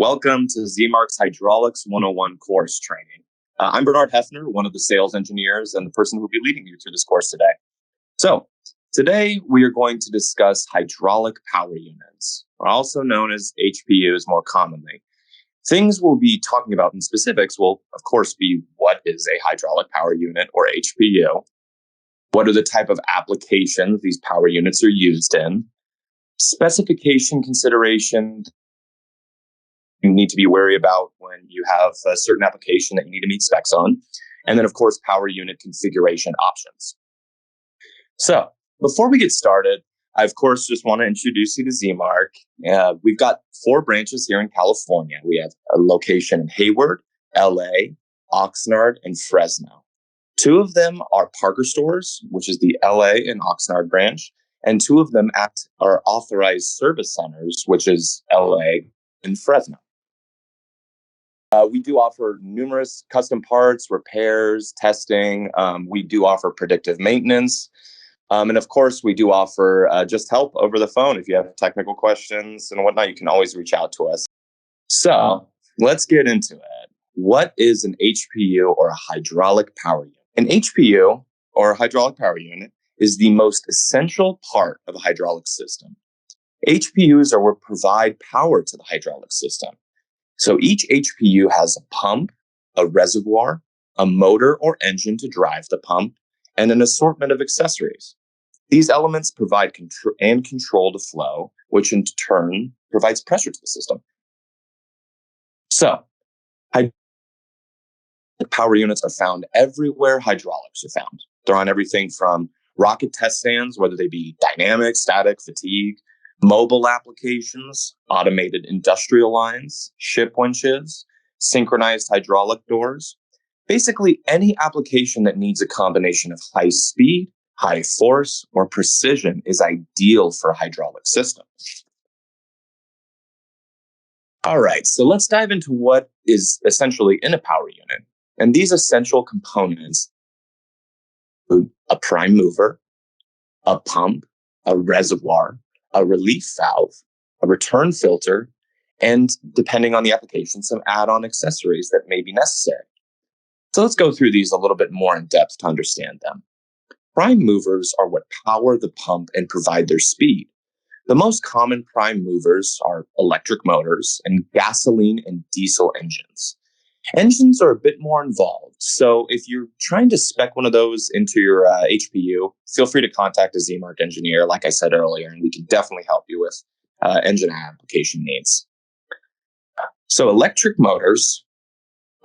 Welcome to ZMark's Hydraulics 101 course training. I'm Bernard Hefner, one of the sales engineers and the person who will be leading you through this course today. So, today we are going to discuss hydraulic power units, also known as HPUs more commonly. Things we'll be talking about in specifics will, of course, be what is a hydraulic power unit or HPU, what are the type of applications these power units are used in, specification considerations you need to be wary about when you have a certain application that you need to meet specs on, and then, of course, power unit configuration options. So, before we get started, I, of course, just want to introduce you to ZMark. We've got 4 branches here in California. We have a location in Hayward, LA, Oxnard, and Fresno. 2 of them are Parker stores, which is the LA and Oxnard branch, and 2 of them act are authorized service centers, which is LA and Fresno. We do offer numerous custom parts, repairs, testing. We do offer predictive maintenance. And of course, we do offer just help over the phone. If you have technical questions and whatnot, you can always reach out to us. So let's get into it. What is an HPU or a hydraulic power unit? An HPU or a hydraulic power unit is the most essential part of a hydraulic system. HPUs are what provide power to the hydraulic system. So each HPU has a pump, a reservoir, a motor or engine to drive the pump, and an assortment of accessories. These elements provide control the flow, which in turn provides pressure to the system. So, power units are found everywhere hydraulics are found. They're on everything from rocket test stands, whether they be dynamic, static, fatigue, mobile applications, automated industrial lines, ship winches, synchronized hydraulic doors. Basically, any application that needs a combination of high speed, high force, or precision is ideal for a hydraulic system. All right, so let's dive into what is essentially in a power unit. And these essential components include a prime mover, a pump, a reservoir, a relief valve, a return filter, and depending on the application, some add-on accessories that may be necessary. So let's go through these a little bit more in depth to understand them. Prime movers are what power the pump and provide their speed. The most common prime movers are electric motors and gasoline and diesel engines. Engines are a bit more involved, so if you're trying to spec one of those into your HPU, feel free to contact a ZMark engineer, like I said earlier, and we can definitely help you with engine application needs. So electric motors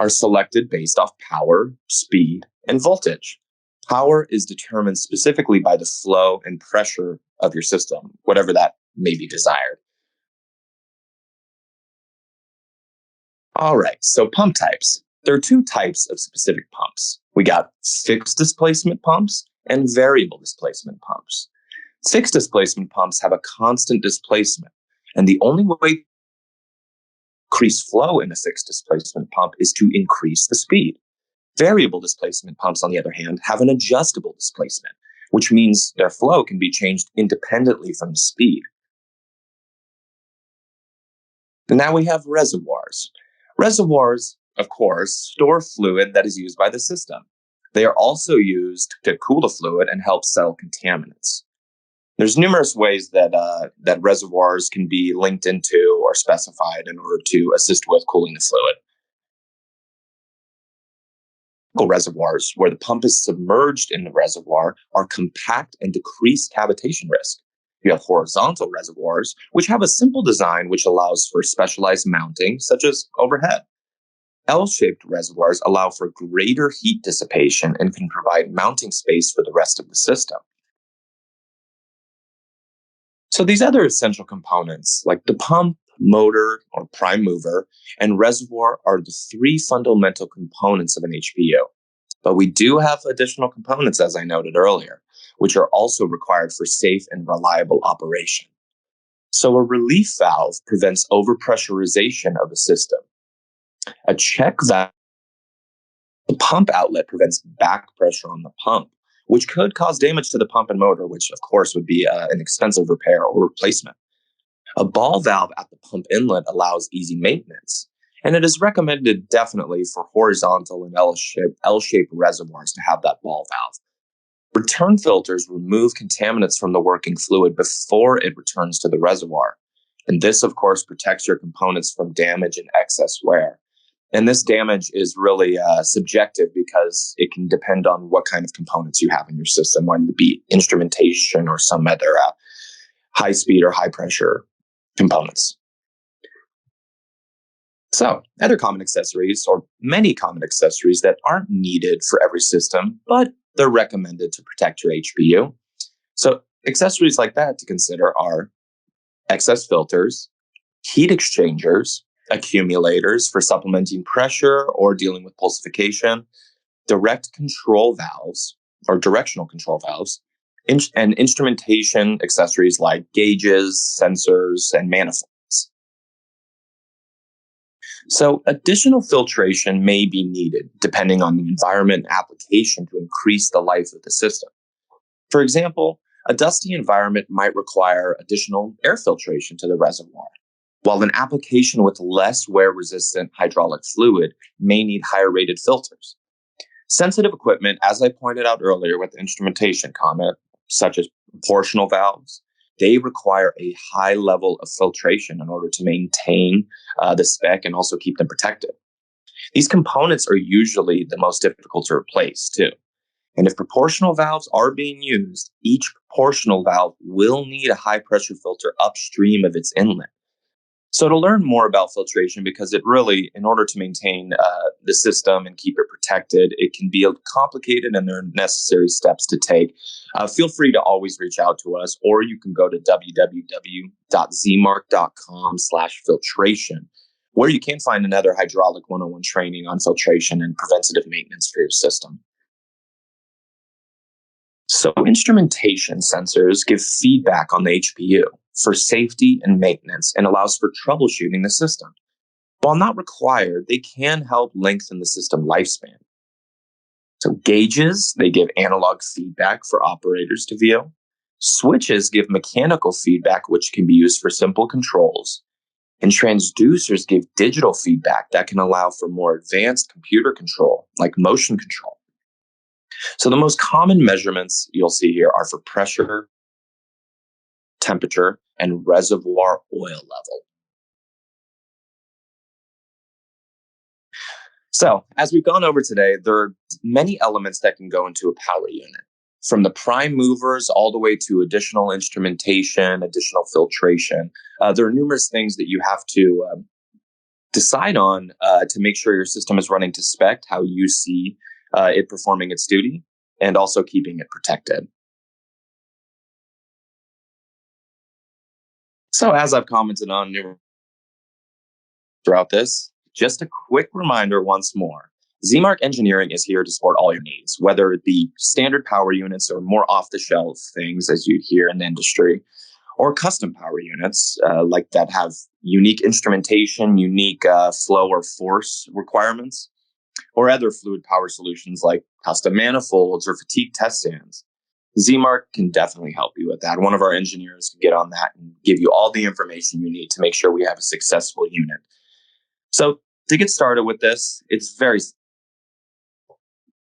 are selected based off power, speed, and voltage. Power is determined specifically by the flow and pressure of your system, whatever that may be desired. All right, so pump types. There are 2 types of specific pumps. We got fixed displacement pumps and variable displacement pumps. Fixed displacement pumps have a constant displacement, and the only way to increase flow in a fixed displacement pump is to increase the speed. Variable displacement pumps, on the other hand, have an adjustable displacement, which means their flow can be changed independently from the speed. And now we have reservoirs. Reservoirs, of course, store fluid that is used by the system. They are also used to cool the fluid and help settle contaminants. There's numerous ways that reservoirs can be linked into or specified in order to assist with cooling the fluid. Reservoirs, where the pump is submerged in the reservoir, are compact and decrease cavitation risk. You have horizontal reservoirs, which have a simple design which allows for specialized mounting, such as overhead. L-shaped reservoirs allow for greater heat dissipation and can provide mounting space for the rest of the system. So these other essential components, like the pump, motor, or prime mover, and reservoir, are the 3 fundamental components of an HPU. But we do have additional components, as I noted earlier, which are also required for safe and reliable operation. So a relief valve prevents overpressurization of the system. A check valve, the pump outlet, prevents back pressure on the pump, which could cause damage to the pump and motor, which of course would be an expensive repair or replacement. A ball valve at the pump inlet allows easy maintenance, and it is recommended definitely for horizontal and L-shaped reservoirs to have that ball valve. Return filters remove contaminants from the working fluid before it returns to the reservoir. And this, of course, protects your components from damage and excess wear. And this damage is really subjective because it can depend on what kind of components you have in your system, whether it be instrumentation or some other high speed or high pressure components. So, other common accessories, or many common accessories that aren't needed for every system, but they're recommended to protect your HPU. So, accessories like that to consider are excess filters, heat exchangers, accumulators for supplementing pressure or dealing with pulsification, direct control valves or directional control valves, and instrumentation accessories like gauges, sensors, and manifolds. So, additional filtration may be needed depending on the environment and application to increase the life of the system. For example, a dusty environment might require additional air filtration to the reservoir, while an application with less wear resistant hydraulic fluid may need higher rated filters. Sensitive equipment, as I pointed out earlier with the instrumentation comment, such as proportional valves, they require a high level of filtration in order to maintain the spec and also keep them protected. These components are usually the most difficult to replace, too. And if proportional valves are being used, each proportional valve will need a high pressure filter upstream of its inlet. So to learn more about filtration, because it really, in order to maintain the system and keep it protected, it can be complicated and there are necessary steps to take. Feel free to always reach out to us, or you can go to www.zmark.com/filtration, where you can find another Hydraulic 101 training on filtration and preventative maintenance for your system. So instrumentation sensors give feedback on the HPU for safety and maintenance and allows for troubleshooting the system. While not required, they can help lengthen the system lifespan. So gauges, they give analog feedback for operators to view. Switches give mechanical feedback, which can be used for simple controls. And transducers give digital feedback that can allow for more advanced computer control, like motion control. So the most common measurements you'll see here are for pressure, temperature, and reservoir oil level. So, as we've gone over today, there are many elements that can go into a power unit, from the prime movers all the way to additional instrumentation, additional filtration. There are numerous things that you have to decide on to make sure your system is running to spec, how you see it performing its duty, and also keeping it protected. So, as I've commented on numerous throughout this, just a quick reminder once more. ZMark Engineering is here to support all your needs, whether it be standard power units or more off the shelf things as you hear in the industry, or custom power units like that have unique instrumentation, unique flow or force requirements, or other fluid power solutions like custom manifolds or fatigue test stands. ZMark can definitely help you with that. One of our engineers can get on that and give you all the information you need to make sure we have a successful unit. So to get started with this, it's very simple.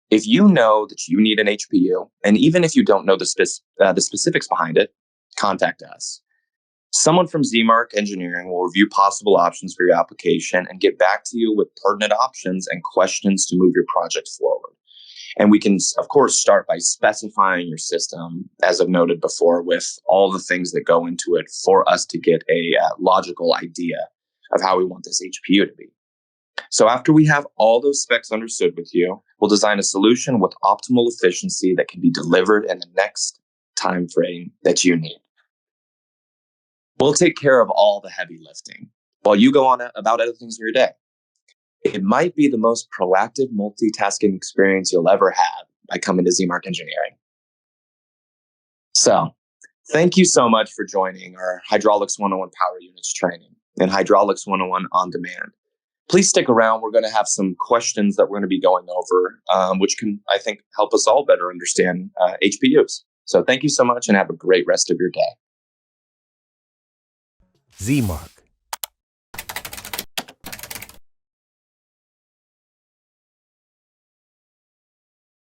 If you know that you need an HPU, and even if you don't know the specifics behind it, contact us. Someone from ZMark Engineering will review possible options for your application and get back to you with pertinent options and questions to move your project forward. And we can, of course, start by specifying your system, as I've noted before, with all the things that go into it for us to get a logical idea of how we want this HPU to be. So after we have all those specs understood with you, we'll design a solution with optimal efficiency that can be delivered in the next time frame that you need. We'll take care of all the heavy lifting while you go on about other things in your day. It might be the most proactive multitasking experience you'll ever have by coming to ZMark Engineering. So thank you so much for joining our Hydraulics 101 Power Units training and Hydraulics 101 On Demand. Please stick around. We're going to have some questions that we're going to be going over, which can, I think, help us all better understand HPUs. So thank you so much and have a great rest of your day. Z Mark,